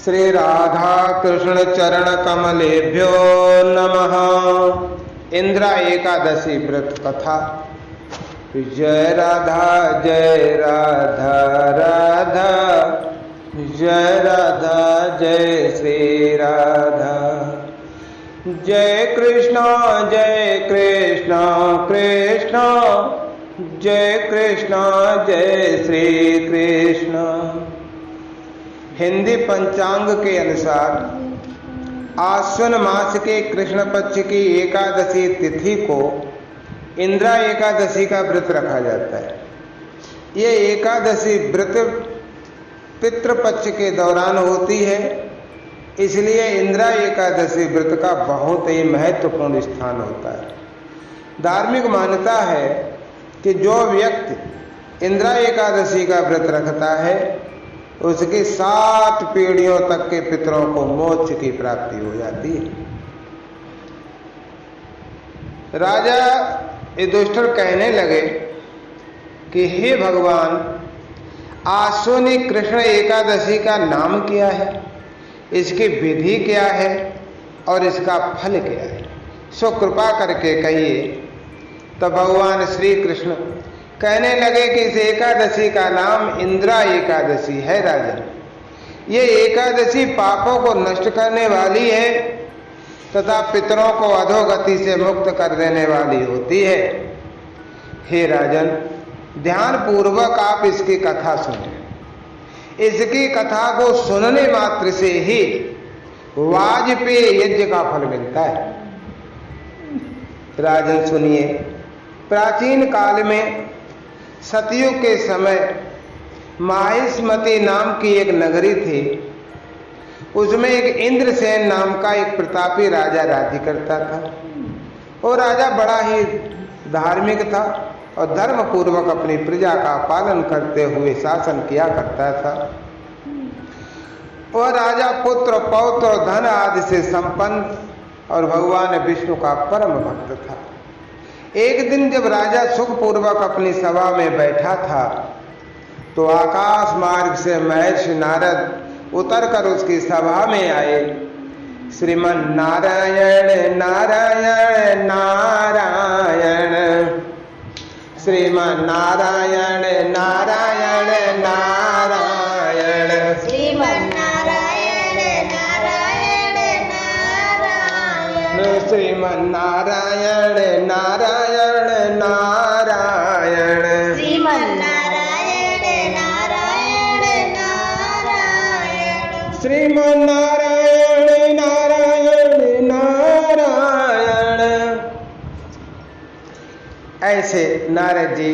श्री राधा कृष्ण चरण कमलेभ्यो नमः। इंद्रा एकादशी व्रत कथा। जय राधा राधा, जय राधा जय श्री राधा। जय कृष्ण कृष्ण जय कृष्ण जय श्री कृष्ण। हिंदी पंचांग के अनुसार आश्विन मास के कृष्ण पक्ष की एकादशी तिथि को इंद्रा एकादशी का व्रत रखा जाता है। ये एकादशी व्रत पितृपक्ष के दौरान होती है, इसलिए इंद्रा एकादशी व्रत का बहुत ही महत्वपूर्ण स्थान होता है। धार्मिक मान्यता है कि जो व्यक्ति इंद्रा एकादशी का व्रत रखता है उसकी 7 पीढ़ियों तक के पितरों को मोक्ष की प्राप्ति हो जाती है। राजा युधिष्ठिर कहने लगे कि हे भगवान, आश्विनी कृष्ण एकादशी का नाम क्या है, इसकी विधि क्या है और इसका फल क्या है, सो कृपा करके कहिए। तो भगवान श्री कृष्ण कहने लगे कि इस एकादशी का नाम इंद्रा एकादशी है। राजन, ये एकादशी पापों को नष्ट करने वाली है तथा पितरों को अधोगति से मुक्त कर देने वाली होती है। हे राजन, ध्यान पूर्वक आप इसकी कथा सुनें। इसकी कथा को सुनने मात्र से ही वाजपेय यज्ञ का फल मिलता है। राजन सुनिए, प्राचीन काल में सतयुग के समय माहिष्मती नाम की एक नगरी थी। उसमें एक इंद्रसेन नाम का एक प्रतापी राजा राज्य करता था। वो राजा बड़ा ही धार्मिक था और धर्म पूर्वक अपनी प्रजा का पालन करते हुए शासन किया करता था। वह राजा पुत्र पौत्र और धन आदि से संपन्न और भगवान विष्णु का परम भक्त था। एक दिन जब राजा सुखपूर्वक अपनी सभा में बैठा था तो आकाश मार्ग से महर्षि नारद उतरकर उसकी सभा में आए। श्रीमन नारायण नारायण नारायण, श्रीमन नारायण नारायण नारायण, श्रीमन नारायण नारायण नारायण, श्रीमन नारायण नारायण नारायण, श्रीमन नारायण नारायण नारायण, श्रीमन नारायण नारायण नारायण। ऐसे नारद जी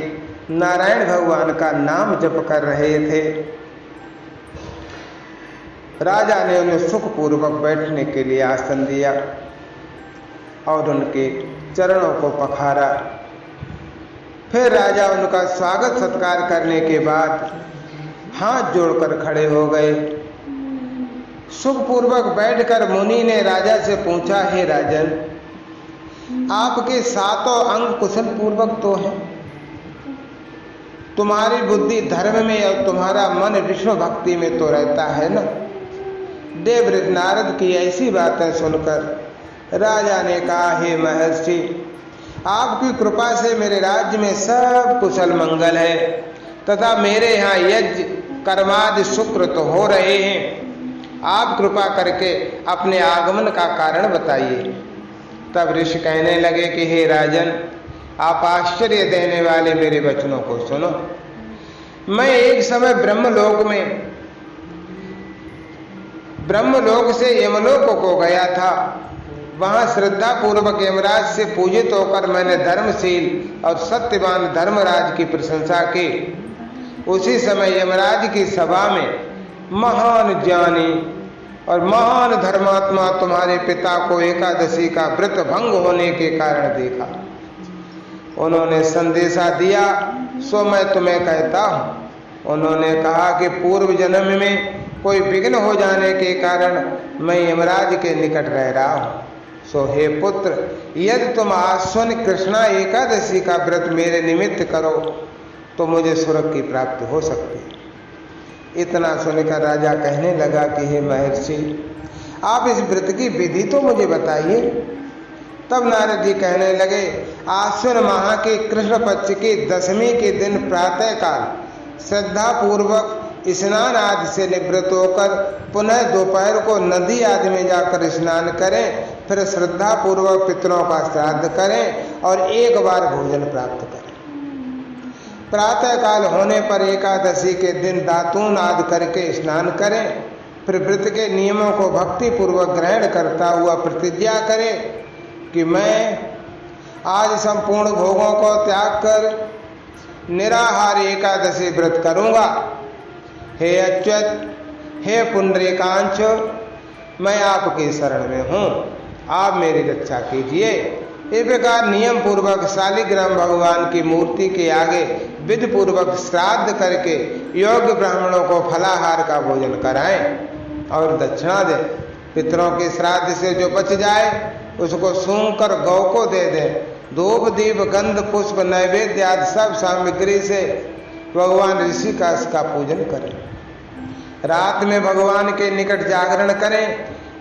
नारायण भगवान का नाम जप कर रहे थे। राजा ने उन्हें सुखपूर्वक बैठने के लिए आसन दिया और उनके चरणों को पखारा। फिर राजा उनका स्वागत सत्कार करने के बाद हाथ जोड़कर खड़े हो गए। सुखपूर्वक बैठकर मुनि ने राजा से पूछा, हे राजन, आपके 7 अंग कुशल पूर्वक तो हैं, तुम्हारी बुद्धि धर्म में और तुम्हारा मन विष्णु भक्ति में तो रहता है ना। देवव्रत नारद की ऐसी बातें सुनकर राजा ने कहा, हे महर्षि, आपकी कृपा से मेरे राज्य में सब कुशल मंगल है तथा मेरे यहाँ यज्ञ कर्मादि शुक्र तो हो रहे हैं। आप कृपा करके अपने आगमन का कारण बताइए। तब ऋषि कहने लगे कि हे राजन, आप आश्चर्य देने वाले मेरे वचनों को सुनो। मैं एक समय ब्रह्मलोक से यमलोक को गया था। वहां श्रद्धा पूर्वक यमराज से पूजित होकर मैंने धर्मशील और सत्यवान धर्मराज की प्रशंसा की। उसी समय यमराज की सभा में महान ज्ञानी और महान धर्मात्मा तुम्हारे पिता को एकादशी का व्रत भंग होने के कारण देखा। उन्होंने संदेशा दिया, सो मैं तुम्हें कहता हूँ। उन्होंने कहा कि पूर्व जन्म में कोई विघ्न हो जाने के कारण मैं यमराज के निकट रह रहा हूँ। सो हे पुत्र, यदि तुम आश्विन कृष्णा एकादशी का व्रत मेरे निमित्त करो तो मुझे स्वर्ग की प्राप्ति हो सकती है। इतना सुनकर राजा कहने लगा कि हे महर्षि, आप इस व्रत की विधि तो मुझे बताइए। तब नारद जी कहने लगे, आश्विन माह के कृष्ण पक्ष के 10वें के दिन प्रातः काल श्रद्धा पूर्वक स्नान आदि से निवृत्त होकर पुनः दोपहर को नदी आदि में जाकर स्नान करें, फिर श्रद्धा पूर्वक पितरों का श्राद्ध करें और एक बार भोजन प्राप्त करें। प्रातः काल होने पर एकादशी के दिन दातून आदि करके स्नान करें, फिर व्रत के नियमों को भक्ति पूर्वक ग्रहण करता हुआ प्रतिज्ञा करें कि मैं आज संपूर्ण भोगों को त्याग कर निराहार एकादशी व्रत करूंगा। हे अच्युत, हे पुंडरीकांच, मैं आपकी शरण में हूँ, आप मेरी रक्षा कीजिए। इस प्रकार नियम पूर्वक शालिग्राम भगवान की मूर्ति के आगे विधि पूर्वक श्राद्ध करके योग्य ब्राह्मणों को फलाहार का भोजन कराएं और दक्षिणा दें। पितरों के श्राद्ध से जो बच जाए उसको सूंघ कर गौ को दे दें। धूप दीप गंध पुष्प नैवेद्य आदि सब सामग्री से भगवान ऋषिकेश का पूजन करें। रात में भगवान के निकट जागरण करें।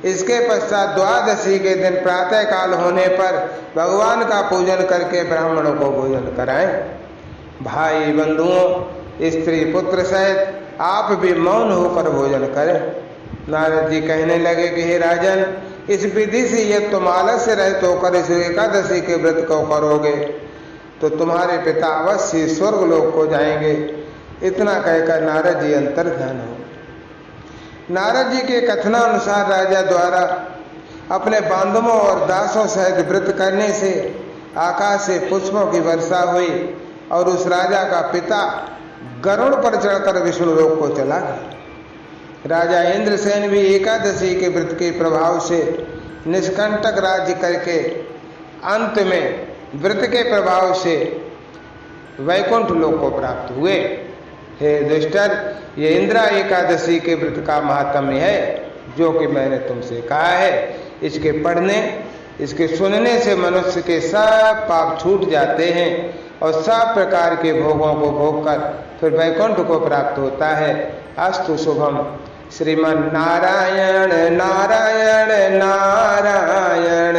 इसके पश्चात द्वादशी के दिन प्रातः काल होने पर भगवान का पूजन करके ब्राह्मणों को भोजन कराएं। भाई बंधुओं, स्त्री पुत्र सहित आप भी मौन होकर भोजन करें। नारद जी कहने लगे कि हे राजन, इस विधि से यदि तुम आलस से रहित होकर इस एकादशी के व्रत को करोगे तो तुम्हारे पिता अवश्य स्वर्ग लोक को जाएंगे। इतना कहकर नारद जी अंतर्ध्यान हो। नारद जी के कथनानुसार राजा द्वारा अपने बांधवों और दासों सहित व्रत करने से आकाश से पुष्पों की वर्षा हुई और उस राजा का पिता गरुड़ पर चढ़कर विष्णु लोक को चला गया। राजा इंद्रसेन भी एकादशी के व्रत के प्रभाव से निष्कंटक राज्य करके अंत में व्रत के प्रभाव से वैकुंठ लोक को प्राप्त हुए। हे दुष्टर, ये इंद्रा एकादशी के व्रत का महात्म्य है जो कि मैंने तुमसे कहा है। इसके पढ़ने, इसके सुनने से मनुष्य के सब पाप छूट जाते हैं और सब प्रकार के भोगों को भोगकर फिर वैकुंठ को प्राप्त होता है। अस्तु शुभम। श्रीमन नारायण नारायण नारायण,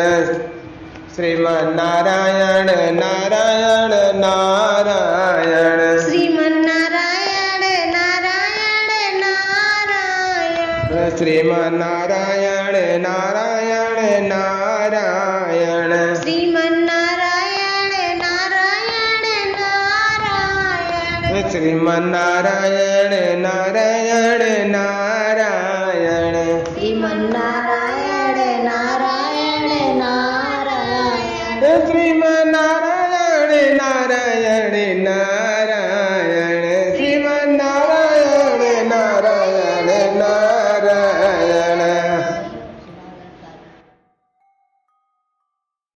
श्रीमन नारायण नारायण नारायण, श्रीमन नारायण नारायण नारायण, श्रीमन नारायण नारायण नारायण, श्रीमन नारायण नारायण नारायण, श्रीमन नारायण नारायण नारायण, श्रीमन नारायण नारायण नारायण, श्रीमन नारायण नारायण नारायण।